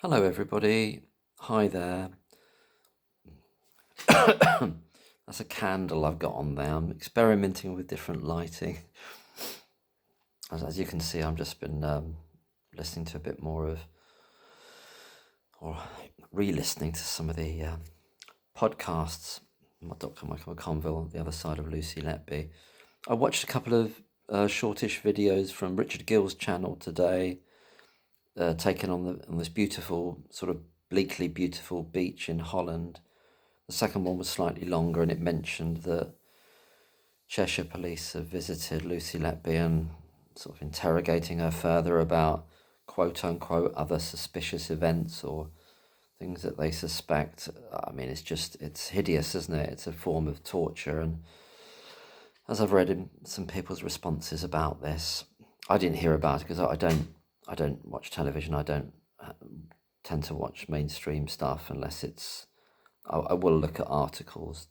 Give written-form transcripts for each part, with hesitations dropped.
Hello, everybody. Hi there. That's a candle I've got on there. I'm experimenting with different lighting. As you can see, I've just been listening to a bit more of, or re-listening to some of the podcasts. Dr. Michael McConville, The Other Side of Lucy Letby. I watched a couple of shortish videos from Richard Gill's channel today, taken on this beautiful, sort of bleakly beautiful beach in Holland. The second one was slightly longer, and it mentioned that Cheshire Police have visited Lucy Letby and sort of interrogating her further about quote-unquote other suspicious events or things that they suspect. I mean, it's hideous, isn't it? It's a form of torture, and as I've read in some people's responses about this, I didn't hear about it because I don't watch television. I don't tend to watch mainstream stuff unless it's. I will look at articles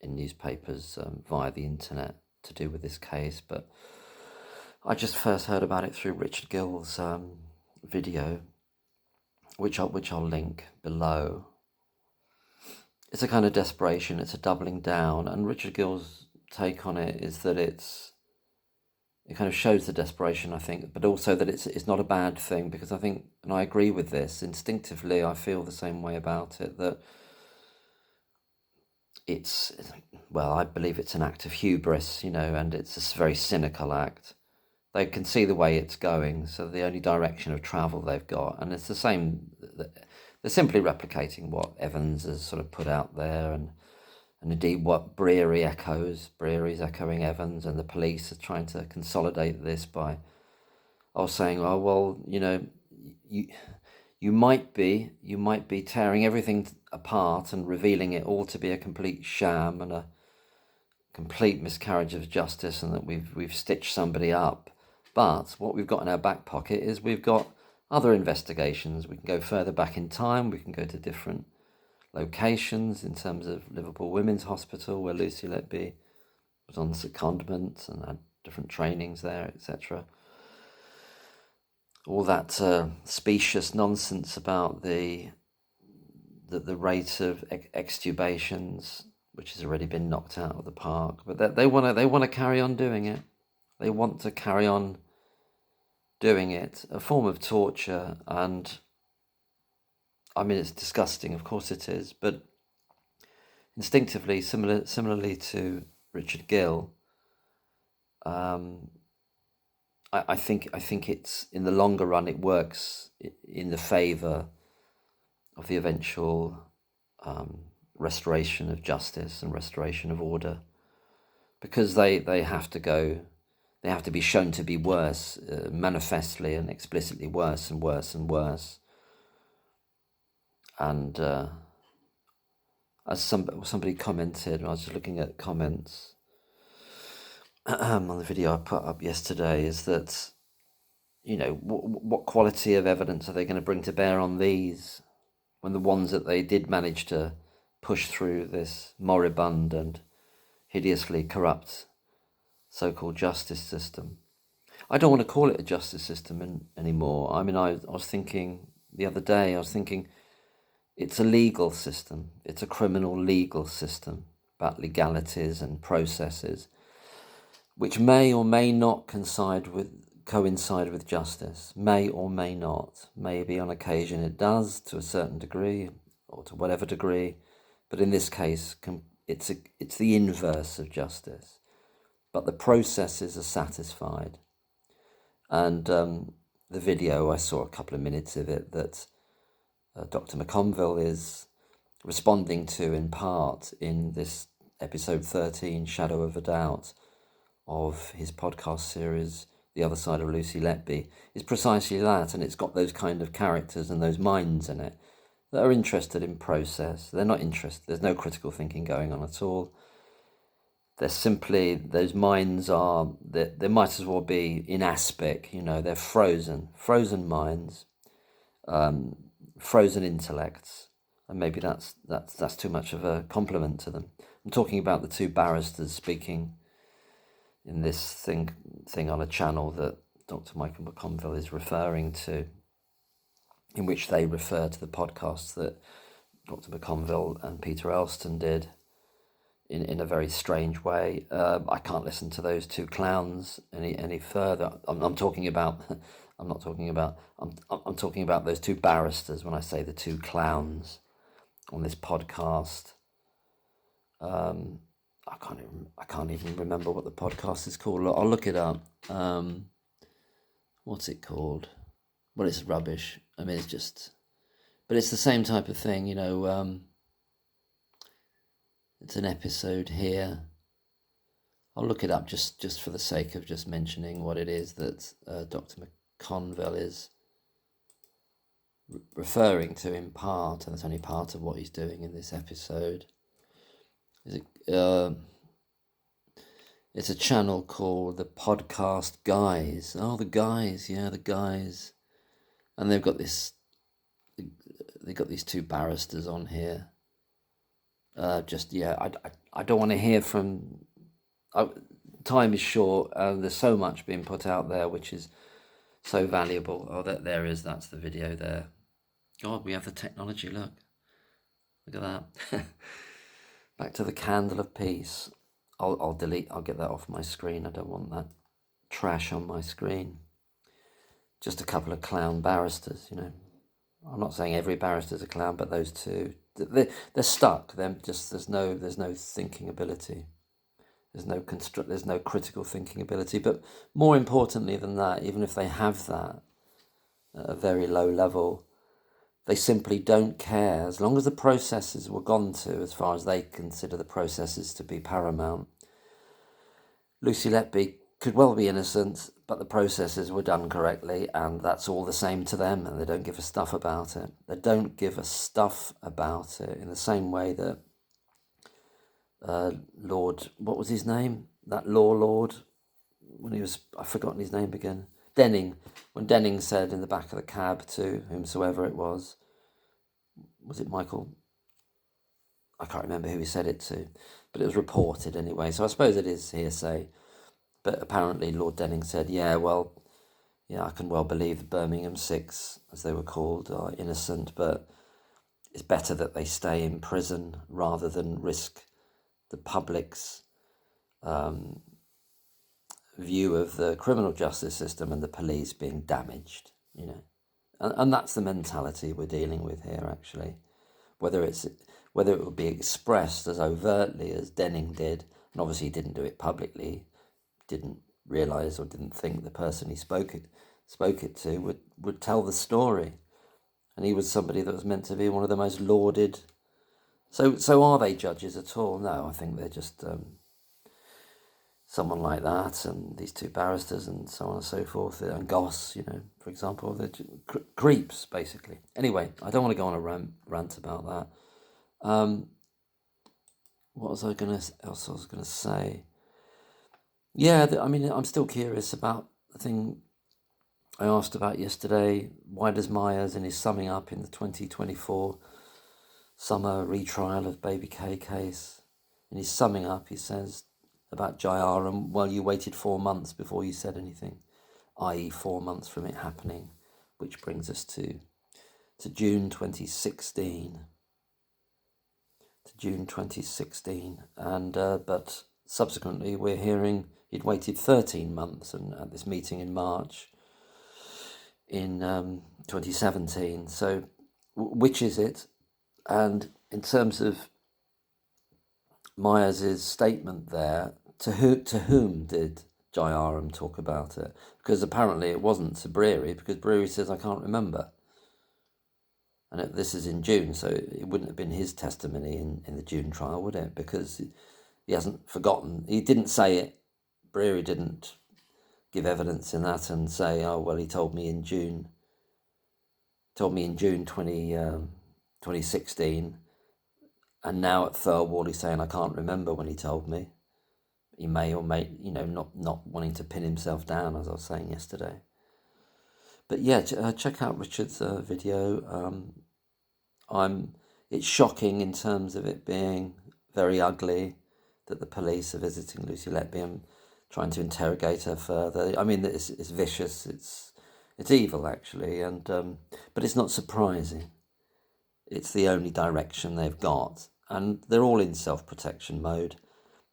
in newspapers via the internet to do with this case, but I just first heard about it through Richard Gill's video, which I'll link below. It's a kind of desperation. It's a doubling down, and Richard Gill's take on it is that it kind of shows the desperation, I think, but also that it's not a bad thing, because I think, and I agree with this, instinctively I feel the same way about it, that I believe it's an act of hubris, and it's a very cynical act. They can see the way it's going, so the only direction of travel they've got, and it's the same, they're simply replicating what Evans has sort of put out there, and indeed what Breary's echoing Evans, and the police are trying to consolidate this by saying, oh, well, you might be tearing everything apart and revealing it all to be a complete sham and a complete miscarriage of justice, and that we've stitched somebody up. But what we've got in our back pocket is we've got other investigations. We can go further back in time. We can go to different locations in terms of Liverpool Women's Hospital, where Lucy Letby was on secondment and had different trainings there, etc. All that specious nonsense about the rate of extubations, which has already been knocked out of the park, but they want to carry on doing it. They want to carry on doing it, a form of torture, and I mean, it's disgusting, of course it is, but instinctively, similarly to Richard Gill, I think it's, in the longer run, it works in the favour of the eventual restoration of justice and restoration of order, because they have to be shown to be worse, manifestly and explicitly worse and worse and worse. And as somebody commented, I was just looking at comments on the video I put up yesterday, is that, what quality of evidence are they going to bring to bear on these, when the ones that they did manage to push through this moribund and hideously corrupt so-called justice system? I don't want to call it a justice system anymore. I mean, I was thinking the other day, it's a legal system. It's a criminal legal system about legalities and processes, which may or may not coincide with justice, may or may not. Maybe on occasion it does, to a certain degree, or to whatever degree, but in this case, it's the inverse of justice. But the processes are satisfied. And the video, I saw a couple of minutes of it, that Dr. McConville is responding to, in part, in this episode 13, Shadow of a Doubt, of his podcast series, The Other Side of Lucy Letby, is precisely that, and it's got those kind of characters and those minds in it that are interested in process. They're not interested, there's no critical thinking going on at all. They're simply, those minds are, they might as well be in aspic, they're frozen minds, frozen intellects, and maybe that's too much of a compliment to them. I'm talking about the two barristers speaking in this thing on a channel that Dr. Michael McConville is referring to. in which they refer to the podcasts that Dr. McConville and Peter Elston did in a very strange way. I can't listen to those two clowns any further. I'm talking about. I'm not talking about. I'm talking about those two barristers when I say the two clowns on this podcast. I can't even remember what the podcast is called. I'll look it up. What's it called? Well, it's rubbish. I mean, but it's the same type of thing, you know. It's an episode here. I'll look it up just for the sake of just mentioning what it is that Dr. McConville is referring to in part, and it's only part of what he's doing in this episode. It's a channel called the Podcast Guys. Oh, the guys, yeah, the guys, and they've got these two barristers on here. I don't want to hear from. Time is short, and there's so much being put out there, which is so valuable. Oh, that's the video there. God, we have the technology. Look at that. Back to the candle of peace. I'll get that off my screen. I don't want that trash on my screen. Just a couple of clown barristers, you know. I'm not saying every barrister's a clown, but those two, they're stuck. There's no thinking ability. There's no critical thinking ability. But more importantly than that, even if they have that at a very low level, they simply don't care. As long as the processes were gone to, as far as they consider the processes to be paramount, Lucy Letby could well be innocent, but the processes were done correctly, and that's all the same to them, and they don't give a stuff about it. They don't give a stuff about it in the same way that Lord, what was his name? That law lord, I've forgotten his name again. Denning. When Denning said in the back of the cab to whomsoever it was it Michael? I can't remember who he said it to, but it was reported anyway, so I suppose it is hearsay. But apparently Lord Denning said, I can well believe the Birmingham Six, as they were called, are innocent, but it's better that they stay in prison rather than risk the public's view of the criminal justice system and the police being damaged, you know. And that's the mentality we're dealing with here, actually. Whether it would be expressed as overtly as Denning did, and obviously he didn't do it publicly, didn't realise or didn't think the person he spoke it to would tell the story. And he was somebody that was meant to be one of the most lauded. So are they judges at all? No, I think they're just someone like that, and these two barristers and so on and so forth, and Goss, you know, for example, they're creeps, basically. Anyway, I don't want to go on a rant about that. What was I going to say? Yeah, I'm still curious about the thing I asked about yesterday. Why does Myers, in his summing up in the 2024 summer retrial of Baby K case, in his summing up, he says about Jayaram, well, you waited 4 months before you said anything, i.e. 4 months from it happening, which brings us to June 2016. And but subsequently we're hearing he'd waited 13 months, and at this meeting in March in 2017. So which is it? And in terms of Myers' statement there, to whom did Jayaram talk about it? Because apparently it wasn't to Breary, because Breary says, I can't remember. And this is in June, so it wouldn't have been his testimony in the June trial, would it? Because he hasn't forgotten. He didn't say it. Breary didn't give evidence in that and say, oh, well, he told me in June 2016, and now at Thirlwall he's saying, I can't remember when he told me. He may or may, not wanting to pin himself down, as I was saying yesterday. But yeah, check out Richard's video. It's shocking in terms of it being very ugly that the police are visiting Lucy Letby and trying to interrogate her further. I mean, it's vicious. It's It's evil, actually, and but it's not surprising. It's the only direction they've got, and they're all in self-protection mode.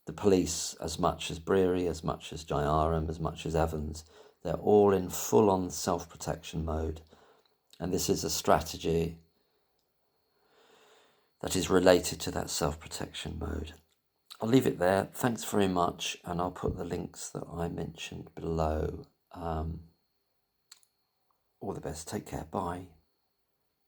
The police, as much as Breary, as much as Jairam, as much as Evans, they're all in full-on self-protection mode, and this is a strategy that is related to that self-protection mode. I'll leave it there. Thanks very much, and I'll put the links that I mentioned below. All the best. Take care. Bye.